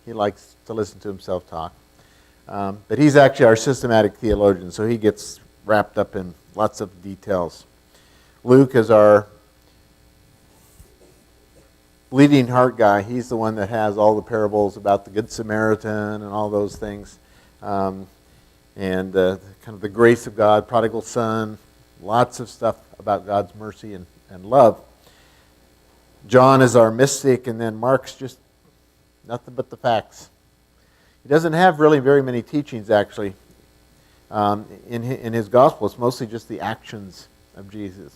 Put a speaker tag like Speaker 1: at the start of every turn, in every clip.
Speaker 1: He likes to listen to himself talk. But he's actually our systematic theologian, so he gets wrapped up in lots of details. Luke is our bleeding heart guy. He's the one that has all the parables about the Good Samaritan and all those things. And kind of the grace of God, prodigal son, lots of stuff about God's mercy and love. John is our mystic, and then Mark's just nothing but the facts. He doesn't have really very many teachings, actually. In his gospel, it's mostly just the actions of Jesus.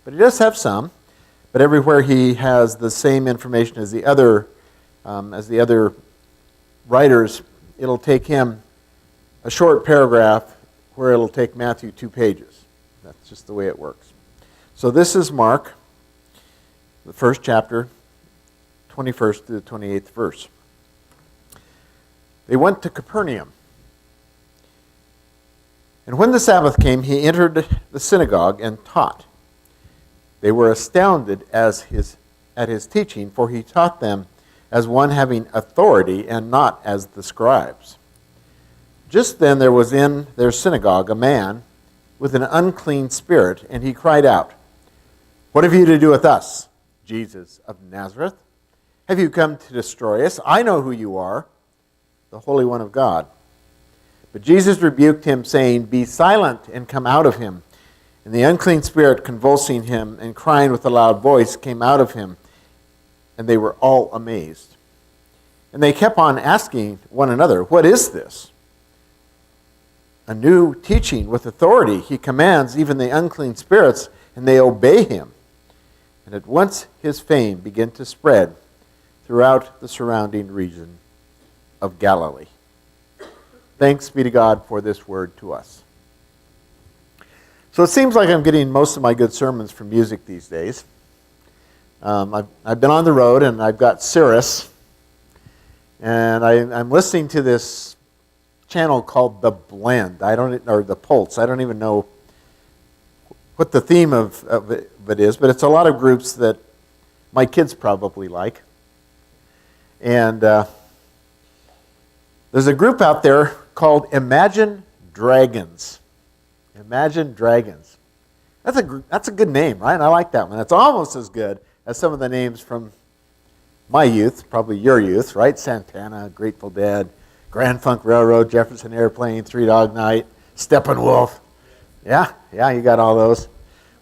Speaker 1: But he does have some. But everywhere he has the same information as the other writers, it'll take him a short paragraph where it'll take Matthew 2 pages. That's just the way it works. So this is Mark, the first chapter, 21st to the 28th verse. They went to Capernaum. And when the Sabbath came, he entered the synagogue and taught. They were astounded at his teaching, for he taught them as one having authority and not as the scribes. Just then there was in their synagogue a man with an unclean spirit, and he cried out, "What have you to do with us, Jesus of Nazareth? Have you come to destroy us? I know who you are, the Holy One of God." But Jesus rebuked him, saying, "Be silent and come out of him." And the unclean spirit, convulsing him and crying with a loud voice, came out of him, and they were all amazed. And they kept on asking one another, "What is this?" A new teaching with authority. He commands even the unclean spirits, and they obey him. And at once his fame began to spread throughout the surrounding region of Galilee. Thanks be to God for this word to us. So it seems like I'm getting most of my good sermons from music these days. I've been on the road, and I've got Sirius, and I'm listening to this channel called The Blend, or The Pulse. I don't even know what the theme of it is, but it's a lot of groups that my kids probably like. And there's a group out there called Imagine Dragons. Imagine Dragons. That's a good name, right? I like that one. It's almost as good as some of the names from my youth, probably your youth, right? Santana, Grateful Dead, Grand Funk Railroad, Jefferson Airplane, Three Dog Night, Steppenwolf. Yeah, you got all those.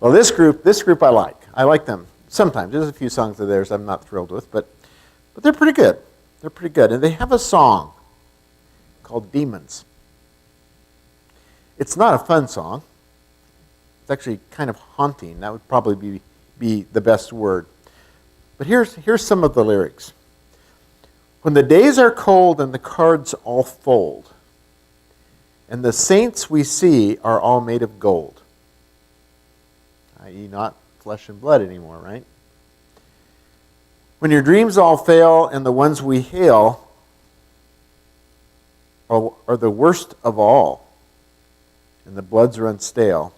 Speaker 1: Well, this group I like. I like them sometimes. There's a few songs of theirs I'm not thrilled with, but they're pretty good. They're pretty good. And they have a song called Demons. It's not a fun song. It's actually kind of haunting. That would probably be the best word. But here's some of the lyrics. When the days are cold and the cards all fold, and the saints we see are all made of gold, i.e. not flesh and blood anymore, right? When your dreams all fail and the ones we hail are the worst of all, and the bloods run stale,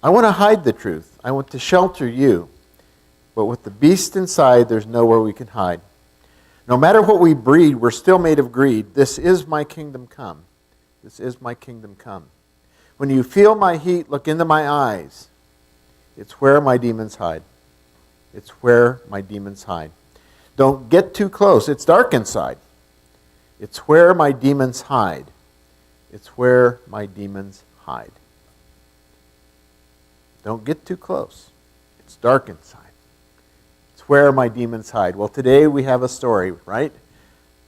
Speaker 1: I want to hide the truth. I want to shelter you. But with the beast inside, there's nowhere we can hide. No matter what we breed, we're still made of greed. This is my kingdom come. This is my kingdom come. When you feel my heat, look into my eyes. It's where my demons hide. It's where my demons hide. Don't get too close. It's dark inside. It's where my demons hide. It's where my demons hide. Don't get too close. It's dark inside. It's where my demons hide. Well, today we have a story, right?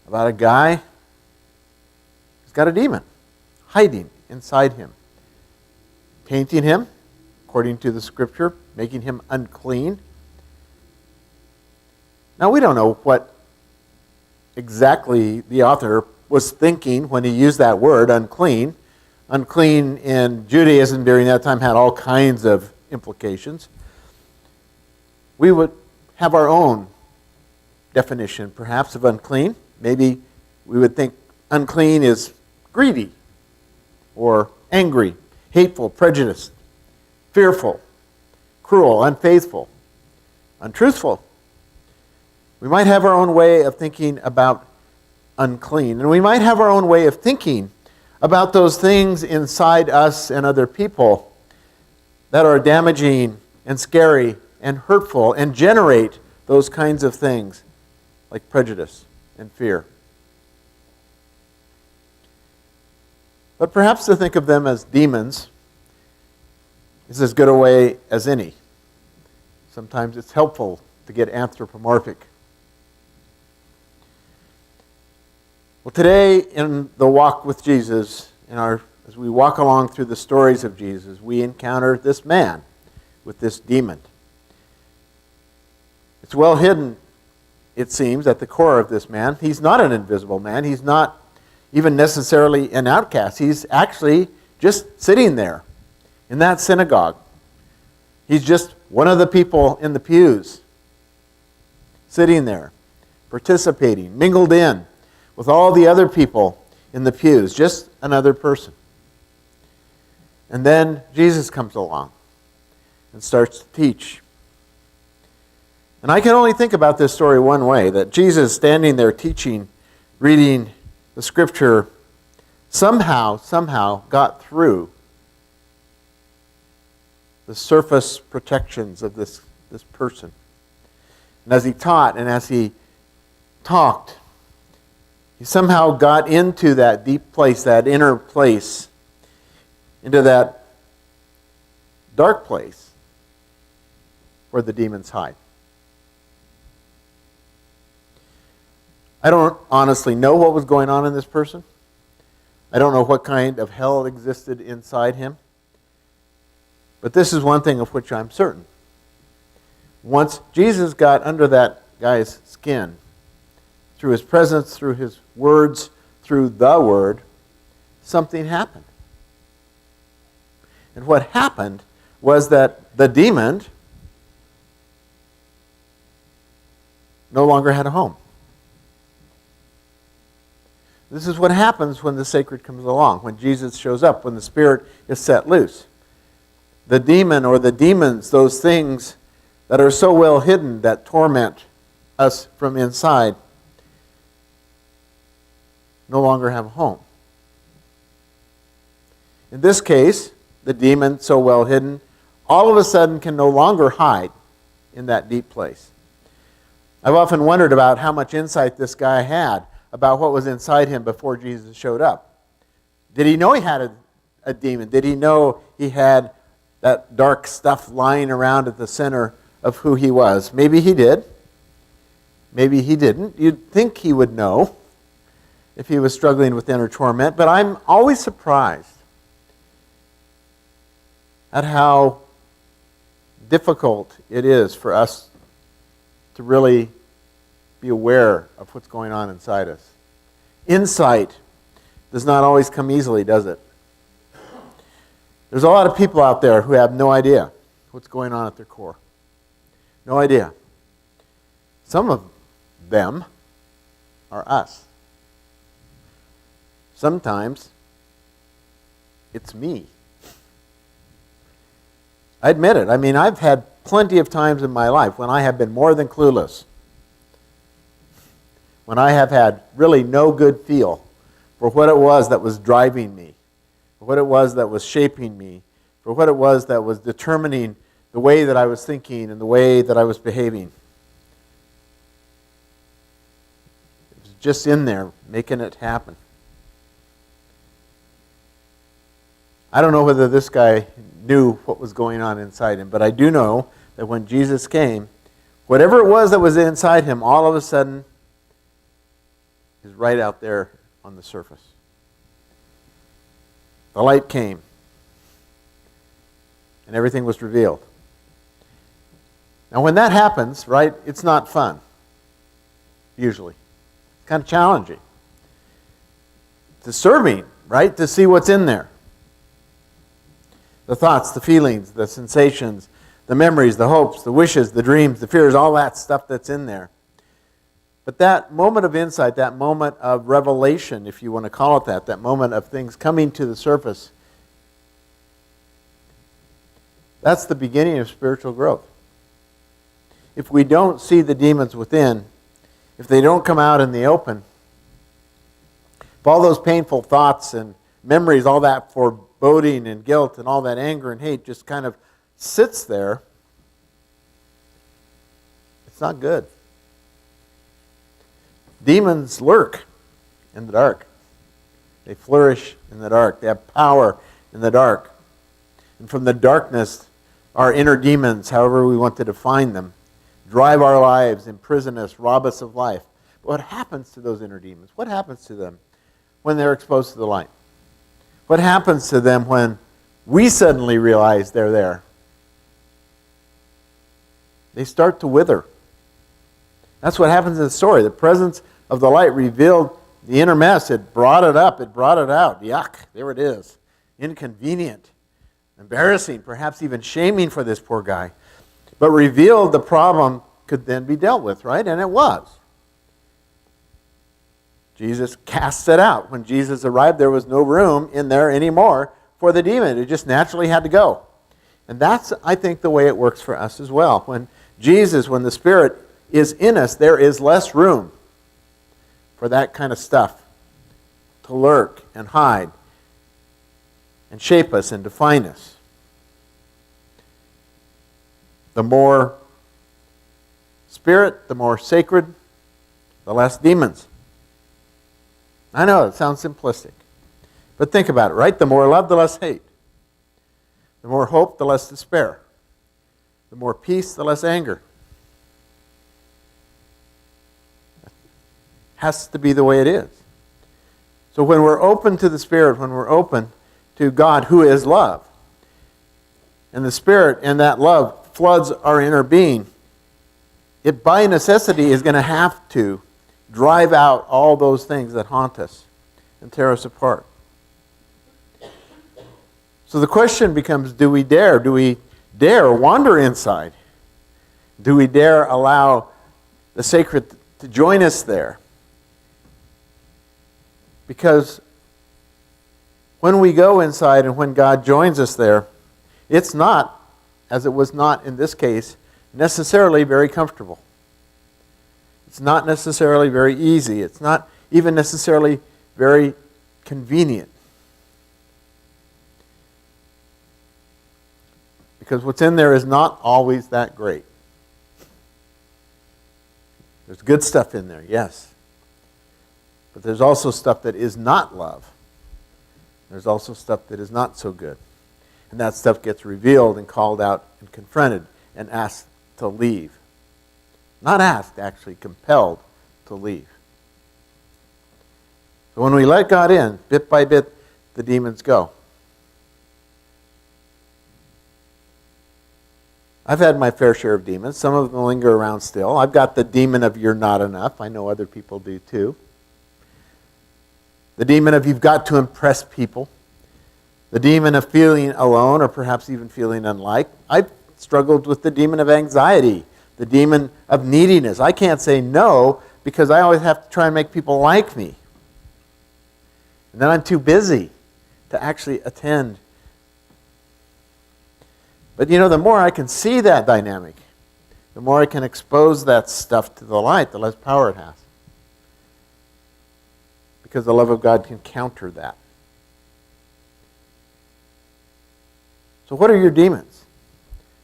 Speaker 1: About a guy who's got a demon hiding inside him. Painting him, according to the scripture, making him unclean. Now, we don't know what exactly the author was thinking when he used that word, unclean. Unclean in Judaism during that time had all kinds of implications. We would have our own definition, perhaps, of unclean. Maybe we would think unclean is greedy or angry, hateful, prejudiced, fearful, cruel, unfaithful, untruthful. We might have our own way of thinking about unclean. And we might have our own way of thinking about those things inside us and other people that are damaging and scary and hurtful and generate those kinds of things like prejudice and fear. But perhaps to think of them as demons is as good a way as any. Sometimes it's helpful to get anthropomorphic. Well, today in the walk with Jesus, as we walk along through the stories of Jesus, we encounter this man with this demon. It's well hidden, it seems, at the core of this man. He's not an invisible man. He's not even necessarily an outcast. He's actually just sitting there in that synagogue. He's just one of the people in the pews, sitting there, participating, mingled in with all the other people in the pews, just another person. And then Jesus comes along and starts to teach. And I can only think about this story one way, that Jesus standing there teaching, reading the scripture, somehow got through the surface protections of this person. And as he taught and as he talked, he somehow got into that deep place, that inner place, into that dark place where the demons hide. I don't honestly know what was going on in this person. I don't know what kind of hell existed inside him. But this is one thing of which I'm certain. Once Jesus got under that guy's skin, through his presence, through his words, through the word, something happened. And what happened was that the demon no longer had a home. This is what happens when the sacred comes along, when Jesus shows up, when the Spirit is set loose. The demon or the demons, those things that are so well hidden that torment us from inside, no longer have a home. In this case, the demon, so well hidden, all of a sudden can no longer hide in that deep place. I've often wondered about how much insight this guy had about what was inside him before Jesus showed up. Did he know he had a demon? Did he know he had that dark stuff lying around at the center of who he was? Maybe he did. Maybe he didn't. You'd think he would know if he was struggling with inner torment, but I'm always surprised at how difficult it is for us to really be aware of what's going on inside us. Insight does not always come easily, does it? There's a lot of people out there who have no idea what's going on at their core. No idea. Some of them are us. Sometimes it's me. I admit it. I mean, I've had plenty of times in my life when I have been more than clueless, when I have had really no good feel for what it was that was driving me, for what it was that was shaping me, for what it was that was determining the way that I was thinking and the way that I was behaving. It was just in there, making it happen. I don't know whether this guy knew what was going on inside him, but I do know that when Jesus came, whatever it was that was inside him, all of a sudden is right out there on the surface. The light came, and everything was revealed. Now when that happens, right, it's not fun, usually. It's kind of challenging. It's disturbing, right, to see what's in there. The thoughts, the feelings, the sensations, the memories, the hopes, the wishes, the dreams, the fears, all that stuff that's in there. But that moment of insight, that moment of revelation, if you want to call it that moment of things coming to the surface, that's the beginning of spiritual growth. If we don't see the demons within, if they don't come out in the open, If all those painful thoughts and memories, all that foreboding and guilt and all that anger and hate just kind of sits there, it's not good. Demons lurk in the dark. They flourish in the dark. They have power in the dark. And from the darkness, our inner demons, however we want to define them, drive our lives, imprison us, rob us of life. But what happens to those inner demons? What happens to them when they're exposed to the light? What happens to them when we suddenly realize they're there? They start to wither. That's what happens in the story. The presence of the light revealed the inner mess. It brought it up. It brought it out. Yuck, there it is. Inconvenient, embarrassing, perhaps even shaming for this poor guy. But revealed the problem could then be dealt with, right? And it was. Jesus casts it out. When Jesus arrived, there was no room in there anymore for the demon. It just naturally had to go. And that's, I think, the way it works for us as well. When the Spirit is in us, there is less room for that kind of stuff to lurk and hide and shape us and define us. The more Spirit, the more sacred, the less demons. I know, it sounds simplistic. But think about it, right? The more love, the less hate. The more hope, the less despair. The more peace, the less anger. Has to be the way it is. So when we're open to the Spirit, when we're open to God who is love, and the Spirit and that love floods our inner being, it by necessity is going to have to drive out all those things that haunt us and tear us apart. So the question becomes, do we dare? Do we dare wander inside? Do we dare allow the sacred to join us there? Because when we go inside and when God joins us there, it's not, as it was not in this case, necessarily very comfortable. It's not necessarily very easy. It's not even necessarily very convenient. Because what's in there is not always that great. There's good stuff in there, yes. But there's also stuff that is not love. There's also stuff that is not so good. And that stuff gets revealed and called out and confronted and asked to leave. Not asked, actually, compelled to leave. So when we let God in, bit by bit, the demons go. I've had my fair share of demons. Some of them linger around still. I've got the demon of you're not enough. I know other people do too. The demon of you've got to impress people. The demon of feeling alone or perhaps even feeling unliked. I've struggled with the demon of anxiety. The demon of neediness. I can't say no because I always have to try and make people like me. And then I'm too busy to actually attend. But the more I can see that dynamic, the more I can expose that stuff to the light, the less power it has. Because the love of God can counter that. So what are your demons?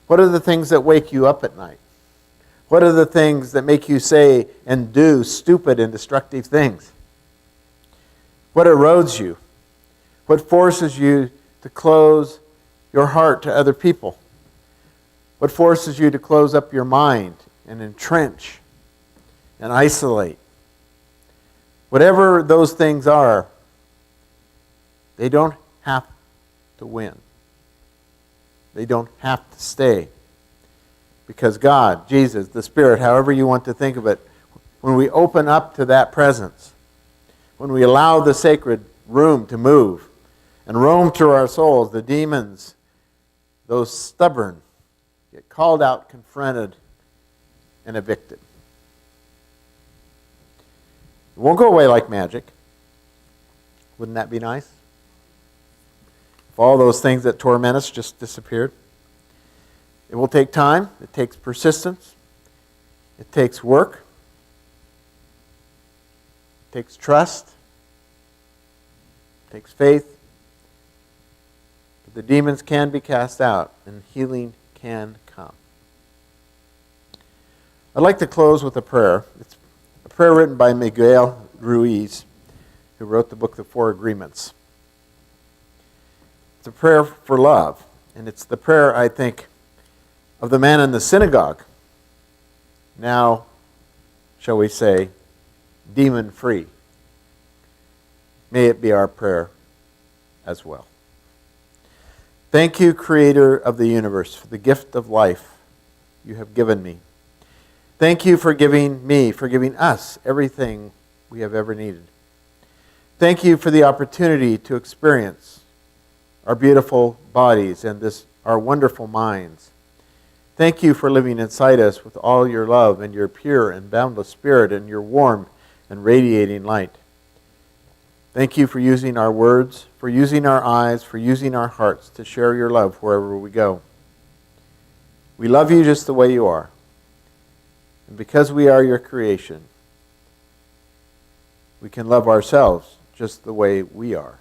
Speaker 1: What are the things that wake you up at night? What are the things that make you say and do stupid and destructive things? What erodes you? What forces you to close your heart to other people? What forces you to close up your mind and entrench and isolate? Whatever those things are, they don't have to win. They don't have to stay. Because God, Jesus, the Spirit, however you want to think of it, when we open up to that presence, when we allow the sacred room to move and roam through our souls, the demons, those stubborn, get called out, confronted, and evicted. It won't go away like magic. Wouldn't that be nice? If all those things that torment us just disappeared. It will take time. It takes persistence. It takes work. It takes trust. It takes faith. But the demons can be cast out, and healing can come. I'd like to close with a prayer. It's a prayer written by Miguel Ruiz, who wrote the book, The Four Agreements. It's a prayer for love, and it's the prayer, I think, of the man in the synagogue. Now, shall we say, demon-free. May it be our prayer as well. Thank you, Creator of the universe, for the gift of life you have given me. Thank you for giving me, for giving us everything we have ever needed. Thank you for the opportunity to experience our beautiful bodies and our wonderful minds. Thank you for living inside us with all your love and your pure and boundless spirit and your warm and radiating light. Thank you for using our words, for using our eyes, for using our hearts to share your love wherever we go. We love you just the way you are. And because we are your creation, we can love ourselves just the way we are.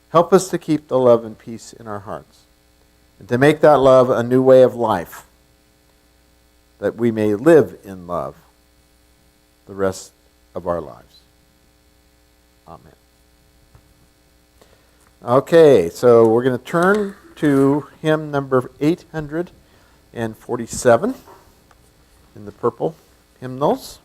Speaker 1: Help us to keep the love and peace in our hearts, and to make that love a new way of life, that we may live in love the rest of our lives. Amen. Okay, so we're going to turn to hymn number 847 in the purple hymnals.